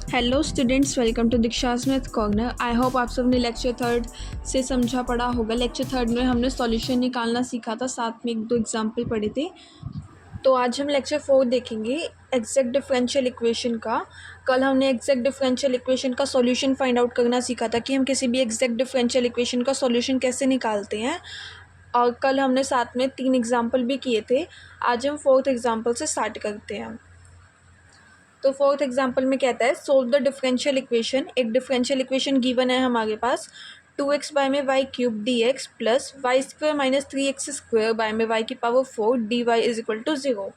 Hello students, welcome to Diksha's math corner. I hope आप सब ने लेक्चर थर्ड से समझा पढ़ा होगा। लेक्चर थर्ड में हमने सॉल्यूशन निकालना सीखा था, साथ में एक दो एग्जाम्पल पढ़े थे। तो आज हम लेक्चर फोर देखेंगे एग्जैक्ट डिफरेंशियल इक्वेशन का। कल हमने एग्जैक्ट डिफरेंशियल इक्वेशन का सॉल्यूशन फाइंड आउट करना सीखा था कि हम किसी भी एग्जैक्ट डिफरेंशियल इक्वेशन का सॉल्यूशन कैसे निकालते हैं, और कल हमने साथ में 3 एग्जाम्पल भी किए थे। आज हम फोर्थ एग्जाम्पल से स्टार्ट करते हैं। तो फोर्थ एग्जांपल में कहता है सोल्व द डिफरेंशियल इक्वेशन। एक डिफरेंशियल इक्वेशन गिवन है हमारे पास, 2x बाय में y cube d x plus y square minus 3x square by में वाई की power 4 d y is equal to 0।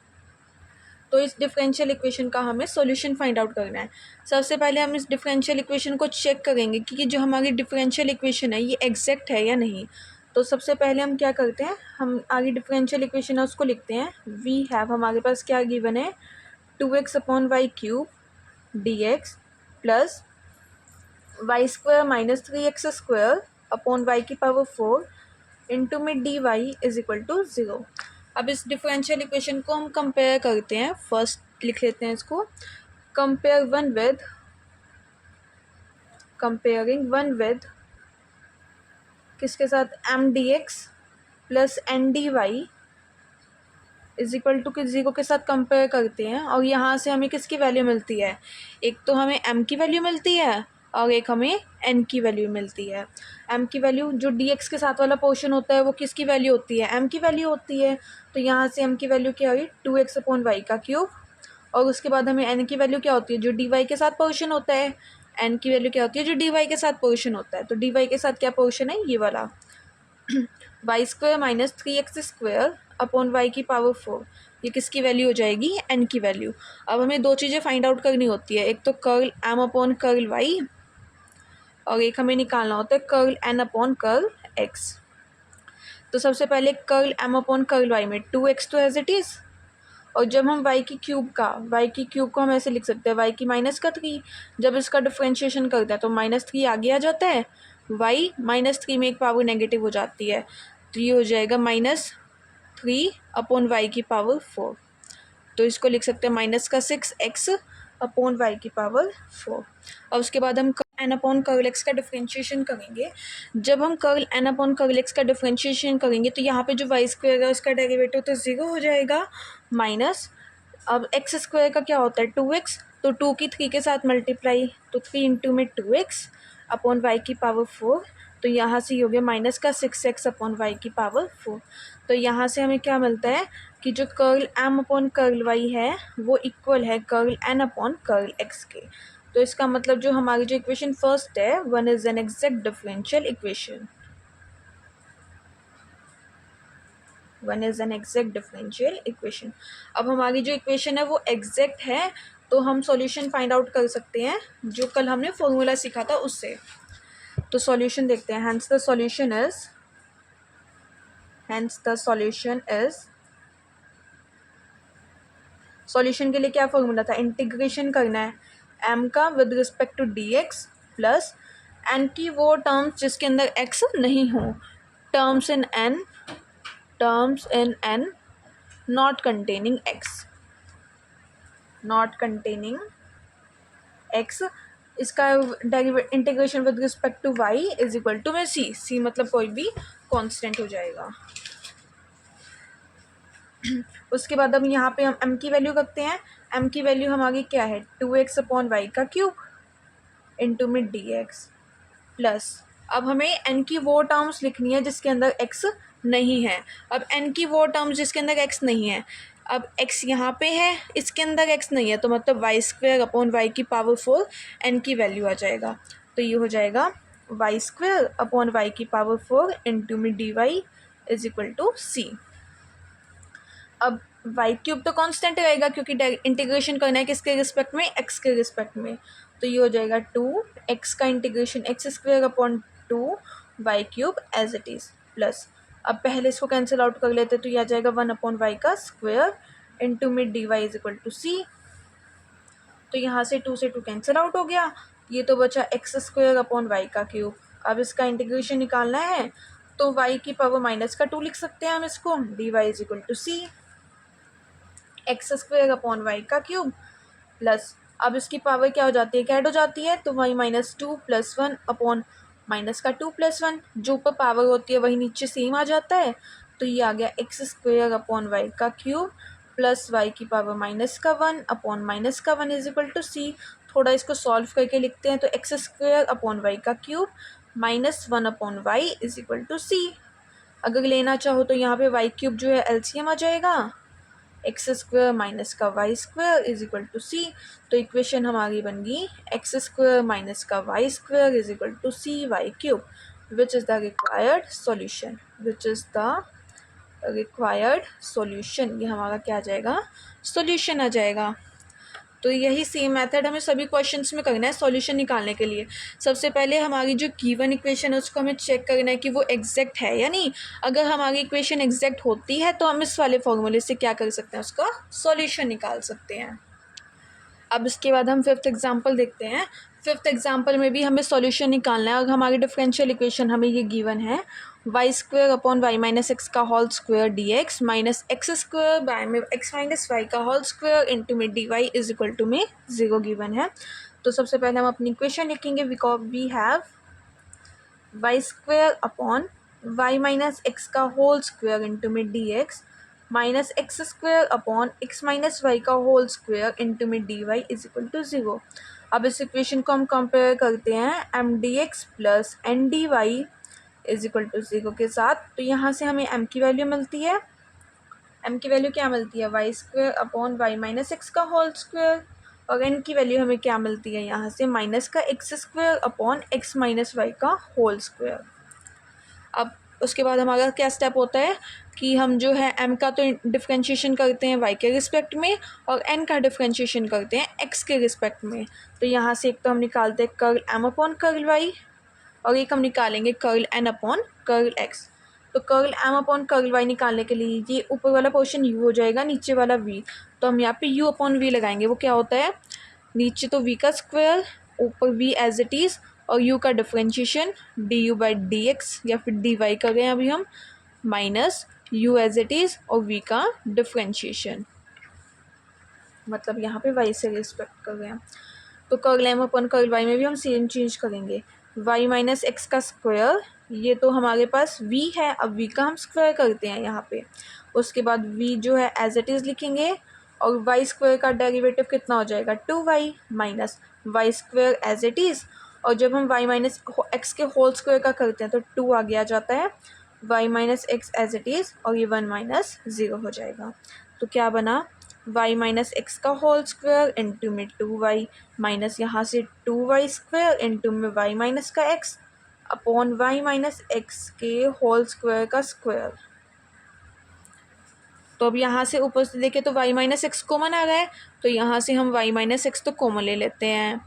तो इस डिफरेंशियल इक्वेशन का हमें सॉल्यूशन फाइंड आउट करना है। सबसे पहले हम इस डिफरेंशियल इक्वेशन को चेक करेंगे कि जो हमारी डिफरेंशियल इक्वेशन है ये एग्जैक्ट है या नहीं। तो सबसे पहले हम क्या करते हैं, हम आगे डिफरेंशियल इक्वेशन है उसको लिखते हैं। वी हैव, हमारे पास क्या गिवन है, 2x upon y cube d x plus y square minus 3x square upon y की पावर 4 इंटू में d y is equal to 0। अब इस डिफरेंशियल इक्वेशन को हम कंपेयर करते हैं। फर्स्ट लिख लेते हैं इसको, कंपेयरिंग वन विद किसके साथ, M d x plus N d y is equal to किस 0 के साथ कंपेयर करते हैं। और यहाँ से हमें किसकी वैल्यू मिलती है, एक तो हमें m की वैल्यू मिलती है और एक हमें n की वैल्यू मिलती है। m की वैल्यू जो dx के साथ वाला पोर्शन होता है वो किसकी वैल्यू होती है, m की वैल्यू होती है। तो यहाँ से m की वैल्यू क्या हुई, 2x अपॉन वाई का क्यूब। और उसके बाद हमें n की वैल्यू क्या होती है, जो dy के साथ पोर्शन होता है। n की वैल्यू क्या होती है, जो dy के साथ पोर्शन होता है। तो dy के साथ क्या पोर्शन है, ये वाला y square minus 3x square upon y की पावर 4, ये किसकी वैल्यू हो जाएगी, n की वैल्यू। अब हमें दो चीज़ें फाइंड आउट करनी होती है, एक तो curl m upon curl y और एक हमें निकालना होता है curl n upon curl x। तो सबसे पहले curl m upon curl y में 2x तो एज इट इज़, और जब हम y की क्यूब को हम ऐसे लिख सकते हैं y की माइनस का 3। जब इसका डिफ्रेंशिएशन करते हैं तो -3 आगे आ जाता है, y -3 में एक पावर नेगेटिव हो जाती है, तो ये हो जाएगा -3 अपॉन वाई की पावर 4। तो इसको लिख सकते हैं -6x अपॉन वाई की पावर 4। और उसके बाद हम n अपॉन कर्ल x का डिफ्रेंशिएशन करेंगे। जब हम curl n upon curl x का डिफ्रेंशिएशन करेंगे तो यहाँ पे जो वाई स्क्वायर है उसका डेरिवेटिव तो 0 हो जाएगा, माइनस अब एक्स स्क्वायर का क्या होता है 2x, तो 2 की 3 के साथ मल्टीप्लाई, तो 3 इंटू में 2x अपॉन वाई की पावर 4। तो यहाँ से ये हो गया माइनस का 6x अपॉन वाई की पावर 4। तो यहाँ से हमें क्या मिलता है कि जो curl m upon curl y है वो इक्वल है curl n upon curl x के। तो इसका मतलब जो हमारी जो इक्वेशन फर्स्ट है, one is an exact differential equation, one is an exact differential equation. अब हमारी जो इक्वेशन है वो एग्जैक्ट है, तो हम सॉल्यूशन फाइंड आउट कर सकते हैं जो कल हमने फॉर्मूला सीखा था उससे। तो सॉल्यूशन देखते हैं, hence the solution is solution के लिए क्या फॉर्मूला था, इंटीग्रेशन करना है m का with respect to dx plus n की वो टर्म्स जिसके अंदर x नहीं हो, terms in n not containing x, इसका integration with respect to y is equal to में c मतलब कोई भी कांस्टेंट हो जाएगा। उसके बाद अब यहाँ पे हम m की वैल्यू रखते हैं। m की वैल्यू हमारी क्या है, 2x अपॉन वाई का क्यूब इंटू में dx प्लस, अब हमें n की वो टर्म्स लिखनी है जिसके अंदर x नहीं है। अब n की वो टर्म्स जिसके अंदर x नहीं है, अब x यहाँ पे है, इसके अंदर x नहीं है, तो मतलब वाई स्क्वायर अपॉन वाई की पावर 4 n की वैल्यू आ जाएगा। तो ये हो जाएगा वाई स्क्वायर अपॉन वाई की पावर 4 इंटू में d y is equal to c. अब वाई क्यूब तो कांस्टेंट रहेगा क्योंकि इंटीग्रेशन करना है किसके रिस्पेक्ट में, x के रिस्पेक्ट में। तो ये हो जाएगा 2x का integration x square upon 2 y cube as it is plus, अब पहले इसको कैंसिल आउट कर लेते तो ये आ जाएगा 1 अपॉन वाई का स्क्वायर इंटू में d y is equal to c. तो यहाँ से 2 से 2 कैंसिल आउट हो गया, ये तो बचा x स्क्वायर अपॉन वाई का क्यूब। अब इसका इंटीग्रेशन निकालना है तो y की पावर माइनस का 2 लिख सकते हैं हम इसको, d y is equal to c, x square upon y का क्यूब प्लस, अब इसकी पावर क्या हो जाती है, कैड हो जाती है, तो y minus two plus one upon minus का टू प्लस वन, जो ऊपर पावर होती है वही नीचे सेम आ जाता है। तो ये आ गया एक्स स्क्वेयर अपॉन वाई का क्यूब प्लस वाई की पावर माइनस का वन अपॉन माइनस का one is equal to c. थोड़ा इसको सॉल्व करके लिखते हैं, तो एक्स स्क्वेयर अपॉन वाई का cube minus one upon y is equal to c. अगर लेना चाहो तो यहाँ पे वाई क्यूब जो है एलसीएम आ जाएगा, एक्स स्क्वायर माइनस का y square is equal to c. तो इक्वेशन हमारी बन गई एक्स स्क्वायर माइनस का y square is equal to c y cube, which is the required solution, which is the required solution. ये हमारा क्या आ जाएगा, सॉल्यूशन आ जाएगा। तो यही सेम मेथड हमें सभी क्वेश्चंस में करना है सॉल्यूशन निकालने के लिए। सबसे पहले हमारी जो गिवन इक्वेशन है उसको हमें चेक करना है कि वो एग्जैक्ट है या नहीं। अगर हमारी इक्वेशन एग्जैक्ट होती है तो हम इस वाले फॉर्मूले से क्या कर सकते हैं, उसका सॉल्यूशन निकाल सकते हैं। अब इसके बाद हम फिफ्थ एग्जाम्पल देखते हैं। फिफ्थ एग्जाम्पल में भी हमें सॉल्यूशन निकालना है और हमारी डिफरेंशियल इक्वेशन हमें ये गिवन है y square upon y minus x का whole square d x minus x square by में एक्स माइनस वाई का होल स्क्वायर इंटू में d y is equal to में 0 गिवन है। तो सबसे पहले हम अपनी इक्वेशन लिखेंगे, because we have y square upon y minus x का होल स्क्वायर इंटू में d x minus x square upon x minus y का होल स्क्वायर इंटू में d y is equal to 0। अब इस इक्वेशन को हम compare करते हैं M d x plus N d y is equal to 0 के साथ। तो यहाँ से हमें m की वैल्यू मिलती है, m की वैल्यू क्या मिलती है, y square upon y minus x का होल स्क्वायर, और n की वैल्यू हमें क्या मिलती है यहाँ से माइनस का x square upon x minus y का होल स्क्वायर। अब उसके बाद हमारा क्या स्टेप होता है कि हम जो है m का तो डिफ्रेंशिएशन करते हैं y के रिस्पेक्ट में और n का डिफ्रेंशिएशन करते हैं x के रिस्पेक्ट में। तो यहाँ से एक तो हम निकालते हैं curl m upon curl y और एक हम निकालेंगे curl n upon curl x। तो curl m upon curl y निकालने के लिए ये ऊपर वाला पोर्शन u हो जाएगा, नीचे वाला v। तो हम यहाँ पे u अपॉन v लगाएंगे। वो क्या होता है, नीचे तो v का स्क्वायर, ऊपर v एज इट इज़ और u का differentiation d u by d x या फिर डी वाई कर रहे हैं अभी हम, minus u as it is और v का डिफ्रेंशिएशन, मतलब यहाँ पे y से रिस्पेक्ट कर रहे हैं। तो curl m upon curl y में भी हम सेम चेंज करेंगे, y माइनस एक्स का स्क्वायर, ये तो हमारे पास v है, अब v का हम स्क्वायर करते हैं यहाँ पे। उसके बाद v जो है एज इट इज़ लिखेंगे और y स्क्वायर का डेरिवेटिव कितना हो जाएगा 2y minus y square as it is, और जब हम y माइनस एक्स के होल स्क्वायर का करते हैं तो 2 आगे आ जाता है, y minus x as it is और ये 1 माइनस 0 हो जाएगा। तो क्या बना, y माइनस एक्स का होल स्क्वायर इंटू में 2y माइनस यहाँ से 2y स्क्वायर इंटू में y माइनस का x upon y minus x के होल स्क्वायर का स्क्वायर। तो अब यहाँ से ऊपर से देखें तो y माइनस एक्स कॉमन आ गया है, तो यहाँ से हम y माइनस एक्स तो कॉमन ले लेते हैं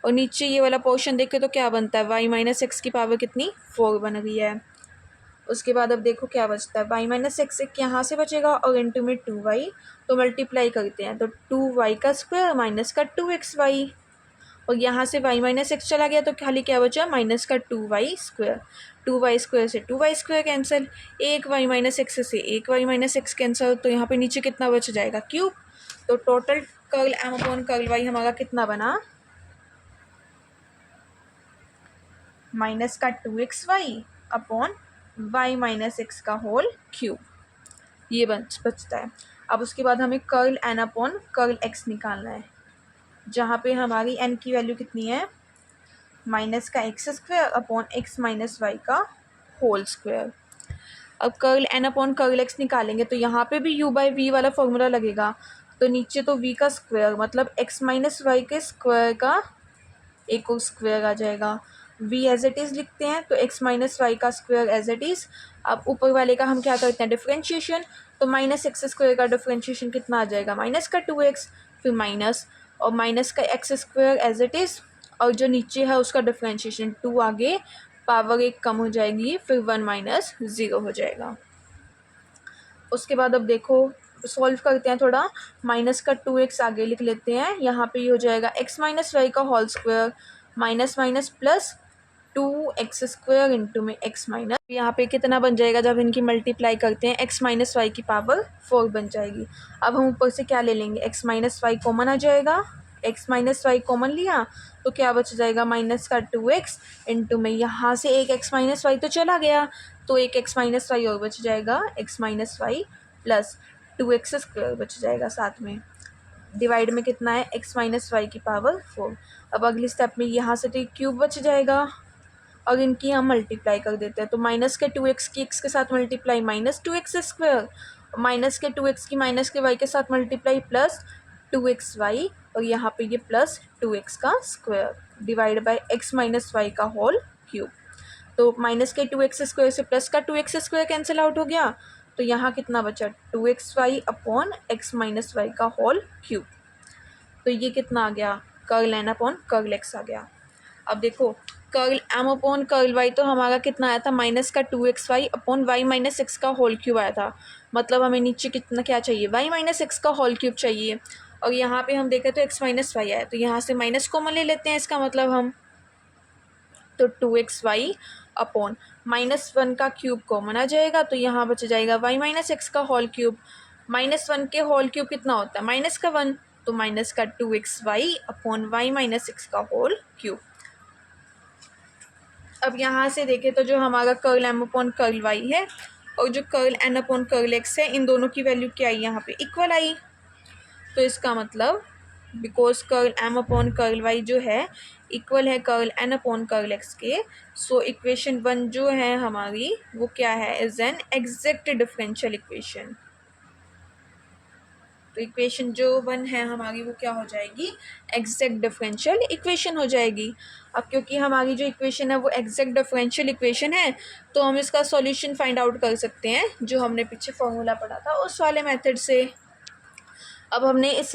और नीचे ये वाला पोर्शन देखें तो क्या बनता है, y माइनस एक्स की पावर कितनी 4 बन गई है। उसके बाद अब देखो क्या बचता है, y माइनस एक्स एक यहाँ से बचेगा और इंटू में 2y, तो मल्टीप्लाई करते हैं तो 2y का स्क्वायर माइनस का 2xy, और यहाँ से y माइनस एक्स चला गया तो खाली क्या बचा माइनस का 2y स्क्वायर, 2y स्क्वायर से 2y स्क्वायर कैंसिल, एक y माइनस एक्स से एक y माइनस एक्स कैंसिल, तो यहाँ पे नीचे कितना बच जाएगा क्यूब। तो total curl m upon curl y हमारा कितना बना, माइनस का 2xy upon y minus x का होल क्यूब, ये बचता है। अब उसके बाद हमें curl n upon curl x निकालना है, जहाँ पे हमारी n की वैल्यू कितनी है माइनस का x square upon x minus y का होल स्क्वायर। अब curl n upon curl x निकालेंगे तो यहाँ पे भी u बाई वी वाला फॉर्मूला लगेगा, तो नीचे तो v का स्क्वायर मतलब x माइनस वाई के स्क्वायर का एक और स्क्वायर आ जाएगा, v एज इट इज़ लिखते हैं तो x माइनस वाई का स्क्वायर एज इट इज़। अब ऊपर वाले का हम क्या करते हैं डिफ्रेंशिएशन, तो माइनस एक्स स्क्वायर का डिफ्रेंशिएशन कितना आ जाएगा माइनस का 2x, फिर माइनस और माइनस का x square as it is, और जो नीचे है उसका डिफ्रेंशिएशन 2 आगे पावर 1 कम हो जाएगी, फिर 1 माइनस 0 हो जाएगा। उसके बाद अब देखो सॉल्व करते हैं थोड़ा, माइनस का 2x आगे लिख लेते हैं, यहाँ पे ये हो जाएगा x माइनस वाई का whole square minus minus plus 2x square into में x माइनस, यहाँ पे कितना बन जाएगा जब इनकी मल्टीप्लाई करते हैं x माइनस वाई की पावर 4 बन जाएगी। अब हम ऊपर से क्या ले लेंगे, x माइनस वाई कॉमन आ जाएगा एक्स माइनस वाई कॉमन लिया तो क्या बच जाएगा, माइनस का 2x इंटू में यहाँ से एक एक्स माइनस वाई तो चला गया, तो एक एक्स माइनस वाई और बच जाएगा, x minus Y plus 2x² बच जाएगा साथ में। डिवाइड में कितना है, एक्स माइनस वाई की पावर 4। अब अगली स्टेप में यहाँ से तो क्यूब बच जाएगा और इनकी हम मल्टीप्लाई कर देते हैं, तो माइनस के 2x की x के साथ मल्टीप्लाई -2x², माइनस के 2x की माइनस के y के साथ मल्टीप्लाई प्लस 2xy, और यहाँ पे ये प्लस 2x का square divide by x minus y का होल क्यूब। तो माइनस के 2x² से प्लस का 2x² कैंसिल आउट हो गया, तो यहाँ कितना बचा, 2xy upon x minus y का होल क्यूब। तो ये कितना आ गया, curl n upon curl x आ गया। अब देखो curl m upon curl y तो हमारा कितना आया था, माइनस का 2xy upon y minus x का होल क्यूब आया था, मतलब हमें नीचे कितना क्या चाहिए, y माइनस एक्स का होल क्यूब चाहिए, और यहाँ पे हम देखें तो x माइनस वाई आया, तो यहाँ से माइनस कॉमन ले लेते हैं इसका मतलब हम, तो 2xy अपॉन -1 का क्यूब कॉमन आ जाएगा, तो यहाँ बच जाएगा y माइनस एक्स का होल क्यूब, -1 के होल क्यूब कितना होता है, माइनस का 1, तो माइनस का 2xy upon y minus x का होल क्यूब। अब यहाँ से देखें तो जो हमारा curl m upon curl y है और जो curl n upon curl x है, इन दोनों की वैल्यू क्या आई यहाँ पे, इक्वल आई, तो इसका मतलब because curl m upon curl y जो है इक्वल है curl n upon curl x के, सो इक्वेशन 1 जो है हमारी वो क्या है, is an exact differential equation. तो इक्वेशन जो 1 है हमारी वो क्या हो जाएगी, एग्जैक्ट डिफरेंशियल इक्वेशन हो जाएगी। अब क्योंकि हमारी जो इक्वेशन है वो एग्जैक्ट डिफरेंशियल इक्वेशन है, तो हम इसका सॉल्यूशन फाइंड आउट कर सकते हैं जो हमने पीछे फॉर्मूला पढ़ा था उस वाले मेथड से। अब हमने इस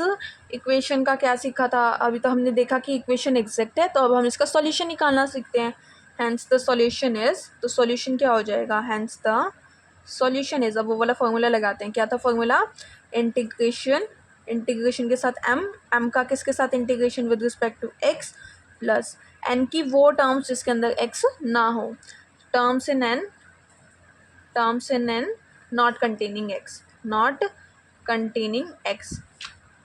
इक्वेशन का क्या सीखा था, अभी तो हमने देखा कि इक्वेशन एग्जैक्ट है, तो अब हम इसका सॉल्यूशन निकालना सीखते हैं। हैंस द सॉल्यूशन इज, तो सॉल्यूशन क्या हो जाएगा, हैंस द सॉल्यूशन इज, अब वो वाला फॉर्मूला लगाते हैं, क्या था फॉर्मूला, इंटीग्रेशन, इंटीग्रेशन के साथ m का किसके साथ integration, with respect to x, plus n की वो टर्म्स जिसके अंदर x ना हो, terms in n, terms in n not containing x, not containing x,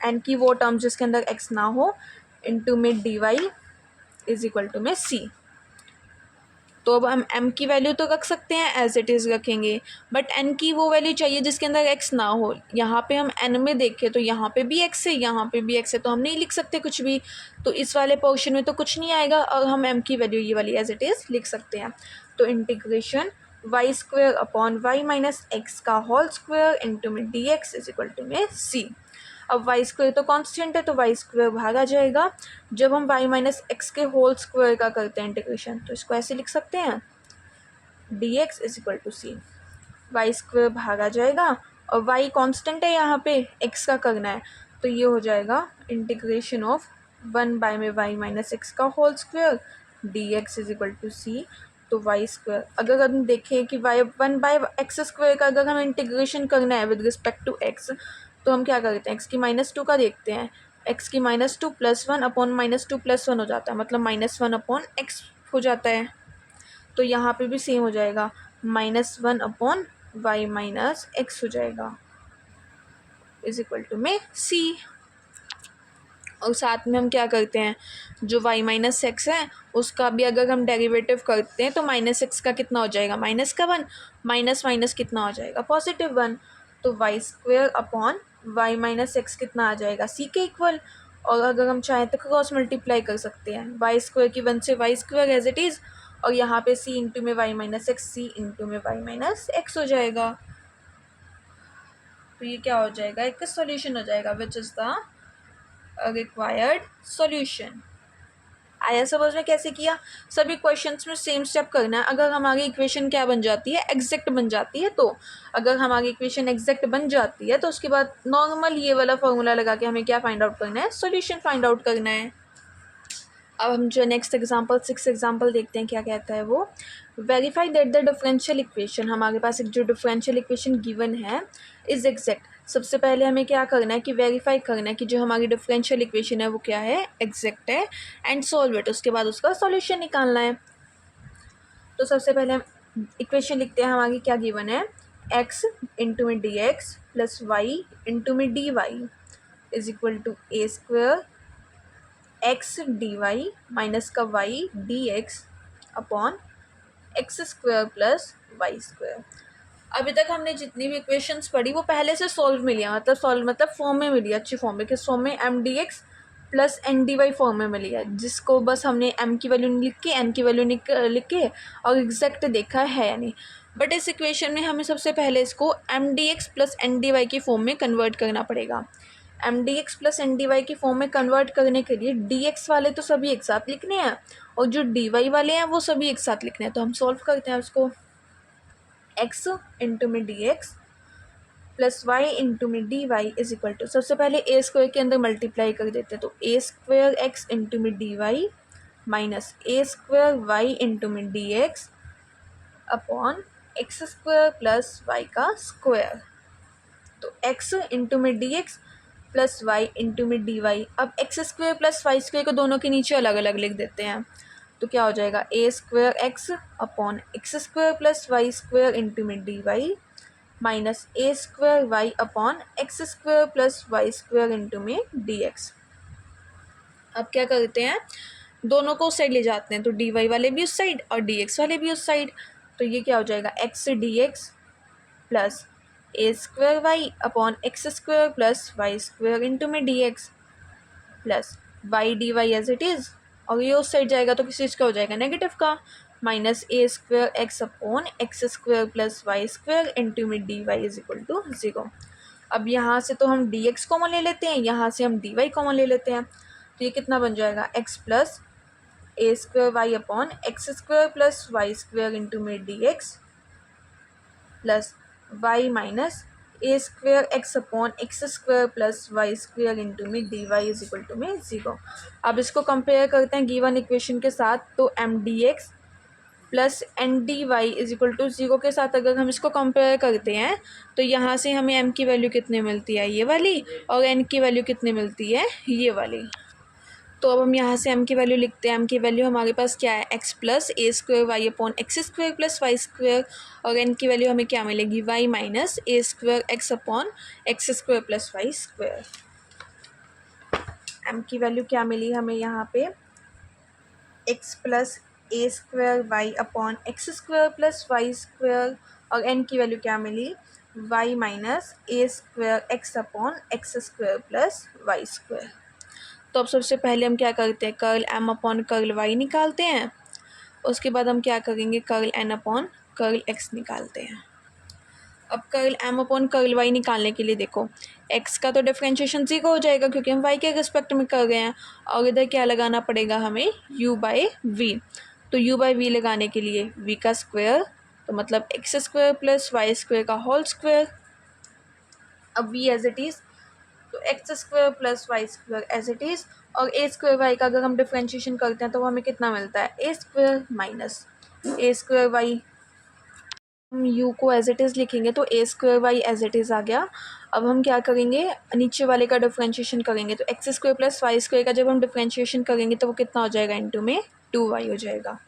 n की वो टर्म जिसके अंदर x ना हो, इंटू में dy इज इक्वल टू में c। तो अब हम m की वैल्यू तो रख सकते हैं, एज इट इज़ रखेंगे, बट n की वो वैल्यू चाहिए जिसके अंदर x ना हो। यहाँ पे हम n में देखें तो यहाँ पे भी x है, यहाँ पे भी x है, तो हम नहीं लिख सकते कुछ भी, तो इस वाले पोर्शन में तो कुछ नहीं आएगा, और हम m की वैल्यू ये वाली एज इट इज़ लिख सकते हैं। तो integration y² upon y minus x का होल स्क्वायर इंटू में dx इज इक्वल टू में c। अब y² तो कांस्टेंट है, तो y² भागा जाएगा, जब हम y माइनस एक्स के होल स्क्वायर का करते हैं इंटीग्रेशन, तो इसको ऐसे लिख सकते हैं, dx is equal to c, y² भागा जाएगा, और y कांस्टेंट है यहाँ पे, x का करना है, तो ये हो जाएगा इंटीग्रेशन ऑफ 1 में y माइनस एक्स का whole square dx is equal to c। तो y², अगर हम देखें कि 1/x² का अगर हम इंटीग्रेशन करना है विद रिस्पेक्ट टू x, तो हम क्या करते हैं, x की -2 का देखते हैं, x की -2 + 1 अपॉन -2 + 1 हो जाता है, मतलब -1 अपॉन x हो जाता है, तो यहाँ पे भी सेम हो जाएगा, -1 अपॉन y माइनस एक्स हो जाएगा इज इक्वल टू में c। और साथ में हम क्या करते हैं, जो y माइनस एक्स है उसका भी अगर हम डेरिवेटिव करते हैं तो माइनस एक्स का कितना हो जाएगा, माइनस का 1, माइनस माइनस कितना हो जाएगा, +1, तो y² upon y minus x कितना आ जाएगा, c के इक्वल। और अगर हम चाहें तो क्रॉस मल्टीप्लाई कर सकते हैं, y² की 1 से y² एज इट इज़, और यहाँ पे c इंटू में y minus x, c into में y माइनस एक्स हो जाएगा। तो ये क्या हो जाएगा, एक सॉल्यूशन हो जाएगा, विच इज़ द रिक्वायर्ड सॉल्यूशन। आया समझ में कैसे किया, सभी क्वेश्चंस में सेम स्टेप करना है। अगर हमारी इक्वेशन क्या बन जाती है, एग्जैक्ट बन जाती है, तो अगर हमारी इक्वेशन एग्जैक्ट बन जाती है तो उसके बाद नॉर्मल ये वाला फॉर्मूला लगा के हमें क्या फाइंड आउट करना है, सॉल्यूशन फाइंड आउट करना है। अब हम जो नेक्स्ट एग्जांपल 6 एग्जांपल देखते हैं, क्या कहता है वो, verify that the differential equation, हमारे पास एक जो डिफरेंशियल इक्वेशन गिवन है इज एग्जैक्ट। सबसे पहले हमें क्या करना है कि वेरीफाई करना है कि जो हमारी डिफरेंशियल इक्वेशन है वो क्या है, एग्जैक्ट है, एंड सॉल्व इट, उसके बाद उसका सॉल्यूशन निकालना है। तो सबसे पहले हम इक्वेशन लिखते हैं, हमारी क्या गिवन है, x इंटू में dx प्लस y इंटू में dy is equal to a² x d y minus का y d x upon x square plus y square. अभी तक हमने जितनी भी इक्वेशंस पढ़ी वो पहले से सॉल्व मिली है, मतलब सॉल्व मतलब फॉर्म में मिली है, अच्छी फॉर्म में, किस फॉर्म में, m d x plus N d y form में मिली है, जिसको बस हमने एम की वैल्यू लिख के एन की वैल्यू लिख के और एग्जैक्ट देखा है या नहीं। बट इस इक्वेशन में हमें सबसे पहले इसको m d x plus N d y की फॉर्म में कन्वर्ट करना पड़ेगा। M d x plus N d y की फॉर्म में कन्वर्ट करने के लिए डी एक्स वाले तो सभी एक साथ लिखने हैं और जो डी वाई वाले हैं वो सभी एक साथ लिखने हैं। तो हम सॉल्व करते हैं उसको। एक्स इंटू में d x plus y into में d y is equal to, सबसे पहले ए स्क्वायर के अंदर मल्टीप्लाई कर देते हैं, तो ए स्क्वायर एक्स इंटू में d y minus a square y into में d x upon x square plus y का स्क्वायर। तो एक्स इंटू में d x plus y into में डी वाई। अब x square plus y square को दोनों के नीचे अलग अलग लिख देते हैं, तो क्या हो जाएगा, a square x upon x square plus y square into में d y minus a square y upon x square plus y square into में डी एक्स। अब क्या करते हैं, दोनों को उस साइड ले जाते हैं, तो डी वाई वाले भी उस साइड और डी एक्स वाले भी उस साइड। तो ये क्या हो जाएगा, x d x plus a square y upon x square plus y square into में d x plus y d y as it is, और ये उस साइड जाएगा तो किस चीज़ का हो जाएगा, नेगेटिव का, minus a square x upon x square plus y square into में d y is equal to 0। अब यहाँ से तो हम डी एक्स कॉमन ले लेते हैं, यहाँ से हम डी वाई कॉमन ले लेते हैं, तो ये कितना बन जाएगा, x plus a square y upon x square plus y square into में d x plus y minus a square x upon x square plus y square into में d y is equal to में 0। अब इसको compare करते हैं given equation के साथ, तो m d x plus N d y is equal to 0 के साथ अगर हम इसको कंपेयर करते हैं तो यहाँ से हमें एम की वैल्यू कितनी मिलती है, ये वाली, और एन की वैल्यू कितनी मिलती है, ये वाली। तो अब हम यहाँ से एम की वैल्यू लिखते हैं, एम की वैल्यू हमारे पास क्या है, x plus a square y upon x square plus y square, और एन की वैल्यू हमें क्या मिलेगी, y minus a square x upon x square plus y square. M की वैल्यू क्या मिली हमें यहाँ पे, x plus a square y upon x square plus y square, और एन की वैल्यू क्या मिली, y minus a square x upon x square plus y square. तो अब सबसे पहले हम क्या करते हैं, curl m upon curl y निकालते हैं, उसके बाद हम क्या करेंगे, curl n upon curl x निकालते हैं। अब curl m upon curl y निकालने के लिए देखो, एक्स का तो डिफ्रेंशिएशन 0 हो जाएगा क्योंकि हम वाई के रिस्पेक्ट में कर गए हैं, और इधर क्या लगाना पड़ेगा हमें, u बाई वी। तो u बाई वी लगाने के लिए v का स्क्वायर, तो मतलब x square plus y square का होल स्क्वायर। अब v एज इट इज़, तो x square plus y square as it is, और ए स्क्वायर वाई का अगर हम डिफ्रेंशिएशन करते हैं तो हमें कितना मिलता है, a square minus a square y. हम u को एज इट इज़ लिखेंगे तो a square y as it is आ गया। अब हम क्या करेंगे, नीचे वाले का डिफ्रेंशिएशन करेंगे, तो x square plus y square का जब हम डिफ्रेंशिएशन करेंगे तो वो कितना हो जाएगा, इंटू में 2y हो जाएगा।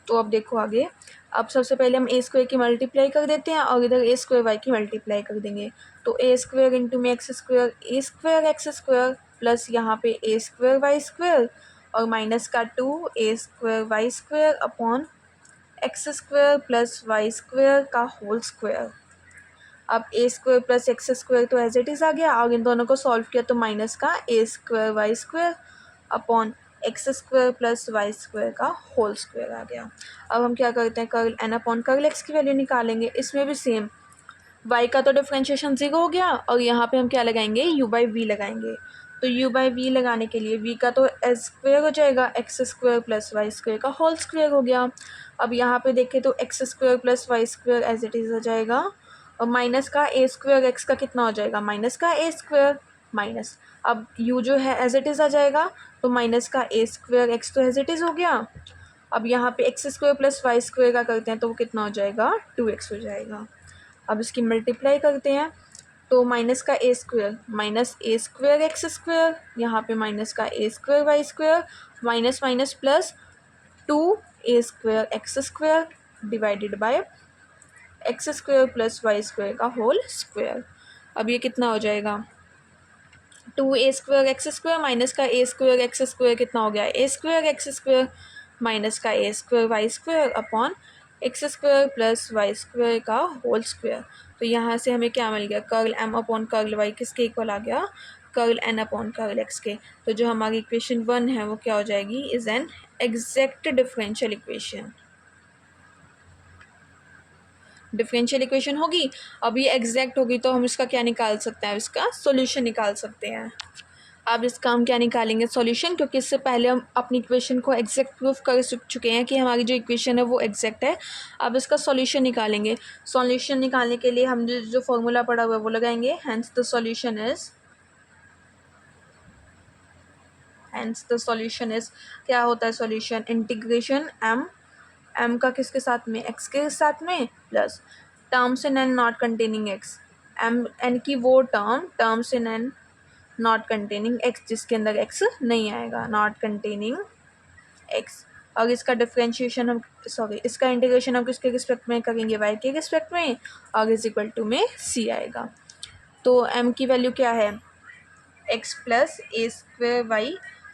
तो अब देखो आगे, अब सबसे पहले हम ए स्क्वायर की मल्टीप्लाई कर देते हैं और इधर ए स्क्वायर वाई की मल्टीप्लाई कर देंगे, तो ए स्क्वायर इंटू में x square, a square x square plus यहाँ पे ए स्क्वायर वाई स्क्वायर, और माइनस का 2 a square y square upon x square plus y square का होल स्क्वायर। अब a square plus x square तो as it is आ गया, और इन दोनों को सॉल्व किया तो माइनस का a square y square upon x square plus y square का होल स्क्वायर आ गया। अब हम क्या करते हैं, curl n upon curl x की वैल्यू निकालेंगे। इसमें भी सेम, वाई का तो डिफ्रेंशिएशन 0 हो गया, और यहाँ पे हम क्या लगाएंगे, यू बाई वी लगाएंगे। तो u बाई वी लगाने के लिए v का तो एच स्क्वायर हो जाएगा, x square plus y square का होल स्क्वायर हो गया। अब यहाँ पे देखें तो x square plus y square as it is हो जाएगा, और माइनस का ए स्क्वायर एक्स का कितना हो जाएगा, माइनस का ए स्क्वायर माइनस, अब u जो है एज इट इज़ आ जाएगा, तो माइनस का ए स्क्वायर एक्स तो एज इट इज़ हो गया। अब यहाँ पे x square plus y square का करते हैं तो वो कितना हो जाएगा, 2x हो जाएगा। अब इसकी मल्टीप्लाई करते हैं तो माइनस का a square minus a square x square, यहाँ पे माइनस का a square y square, minus minus plus 2 a square x square divided by x square plus y square का होल स्क्वायर। अब ये कितना हो जाएगा, 2a² माइनस का a² कितना हो गया, a² माइनस का a² upon x² plus y² का होल स्क्वायर। तो यहाँ से हमें क्या मिल गया, curl m upon curl y किसके इक्वल आ गया, curl n upon curl x के। तो जो हमारी इक्वेशन 1 है वो क्या हो जाएगी, is an exact differential equation. Differential equation होगी, अब ये एग्जैक्ट होगी तो हम इसका क्या निकाल सकते हैं, इसका सॉल्यूशन निकाल सकते हैं। अब इसका हम क्या निकालेंगे, सॉल्यूशन, क्योंकि इससे पहले हम अपनी इक्वेशन को एग्जैक्ट प्रूफ कर चुके हैं कि हमारी जो इक्वेशन है वो एग्जैक्ट है। अब इसका सॉल्यूशन निकालेंगे। सॉल्यूशन निकालने के लिए हम जो फॉर्मूला पड़ा हुआ है वो लगाएंगे। हैंस द सॉल्यूशन इज क्या होता है सॉल्यूशन, इंटीग्रेशन m का किसके साथ में, x के साथ में, plus terms in n not containing x, n की वो terms in n not containing x जिसके अंदर x नहीं आएगा, नॉट कंटेनिंग x। और इसका डिफरेंशिएशन हम इसका इंटीग्रेशन हम किसके रिस्पेक्ट में करेंगे, y के रिस्पेक्ट में, और इज इक्वल टू में c आएगा। तो m की वैल्यू क्या है, x plus a²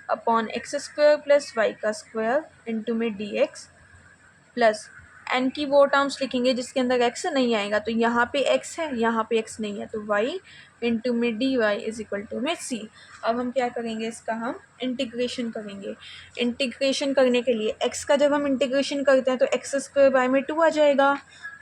upon x² plus y का स्क्वायर इंटू में dx, प्लस n की वो टर्म्स लिखेंगे जिसके अंदर x नहीं आएगा। तो यहाँ पे x है, यहाँ पे x नहीं है, तो y इंटू में dy इज इक्वल टू में c। अब हम क्या करेंगे, इसका हम इंटीग्रेशन करेंगे। इंटीग्रेशन करने के लिए x का जब हम इंटीग्रेशन करते हैं तो x² y में 2 आ जाएगा,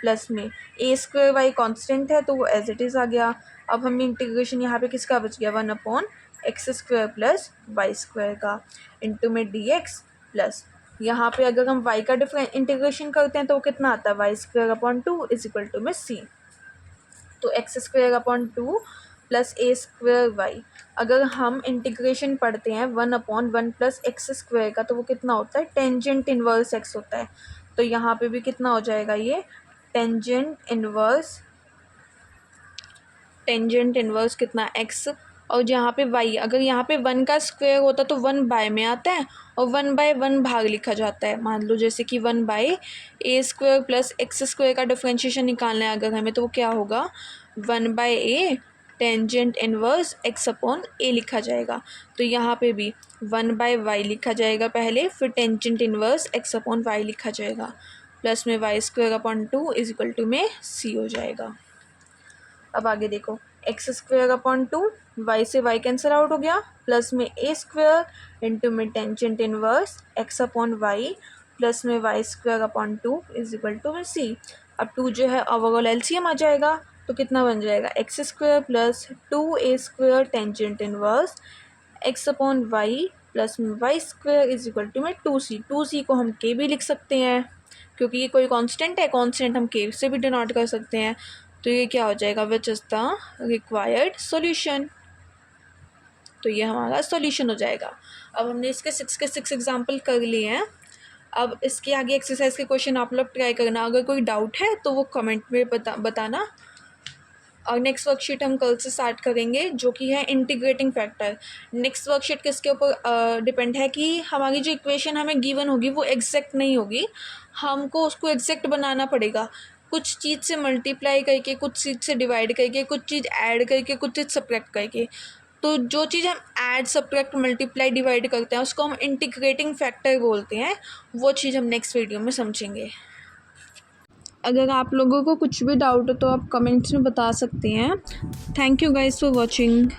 प्लस में a² y कॉन्स्टेंट है तो वो एज इट इज़ आ गया। अब हम इंटीग्रेशन यहाँ पे किसका बच गया, 1 अपॉन x² प्लस y² का इंटू में dx, प्लस यहाँ पे अगर हम y का इंटीग्रेशन करते हैं तो वो कितना आता है, y² upon 2 is equal to में c। तो x² अपॉन 2 प्लस a² y, अगर हम इंटीग्रेशन पढ़ते हैं 1 अपॉन 1 प्लस x² का तो वो कितना होता है, टेंजेंट इनवर्स x होता है। तो यहाँ पे भी कितना हो जाएगा, ये टेंजेंट इनवर्स कितना x, और जहाँ पे y, अगर यहाँ पे 1 का स्क्वायर होता तो 1 बाय में आता है और 1/1 भाग लिखा जाता है। मान लो जैसे कि 1/a² प्लस x² का डिफरेंशिएशन निकालना है अगर हमें, तो वो क्या होगा, 1/a tangent inverse x upon a लिखा जाएगा। तो यहाँ पे भी 1/y लिखा जाएगा पहले, फिर tangent inverse x upon y लिखा जाएगा, प्लस में y² upon 2 is equal to में c हो जाएगा। अब आगे देखो, x² अपॉन 2, y से y कैंसिल आउट हो गया, प्लस में a² इंटू में tangent inverse x upon y, plus में y² upon 2 is equal to में c। अब 2 जो है ओवरऑल एलसीएम आ जाएगा, तो कितना बन जाएगा, x² plus 2a² tangent inverse x upon y plus में y² इज इक्वल टू में 2c। 2c को हम k भी लिख सकते हैं क्योंकि ये कोई कांस्टेंट है, कांस्टेंट हम k से भी डिनोट कर सकते हैं। तो ये क्या हो जाएगा, विच इज़ द रिक्वायर्ड सॉल्यूशन। तो ये हमारा सॉल्यूशन हो जाएगा। अब हमने इसके 6 के 6 एग्जाम्पल कर लिए हैं। अब इसके आगे एक्सरसाइज के क्वेश्चन आप लोग ट्राई करना, अगर कोई डाउट है तो वो कमेंट में बताना। और नेक्स्ट वर्कशीट हम कल से स्टार्ट करेंगे जो कि है इंटीग्रेटिंग फैक्टर। नेक्स्ट वर्कशीट किसके ऊपर डिपेंड है कि हमारी जो इक्वेशन हमें गिवन होगी वो एग्जैक्ट नहीं होगी, हमको उसको एग्जैक्ट बनाना पड़ेगा। कुछ चीज़ से मल्टीप्लाई करके, कुछ चीज़ से डिवाइड करके, कुछ चीज़ ऐड करके, कुछ चीज़ सब्ट्रैक्ट करके। तो जो चीज़ हम ऐड, सब्ट्रैक्ट, मल्टीप्लाई, डिवाइड करते हैं उसको हम इंटीग्रेटिंग फैक्टर बोलते हैं। वो चीज़ हम नेक्स्ट वीडियो में समझेंगे। अगर आप लोगों को कुछ भी डाउट हो तो आप कमेंट्स में बता सकते हैं। Thank you guys for watching.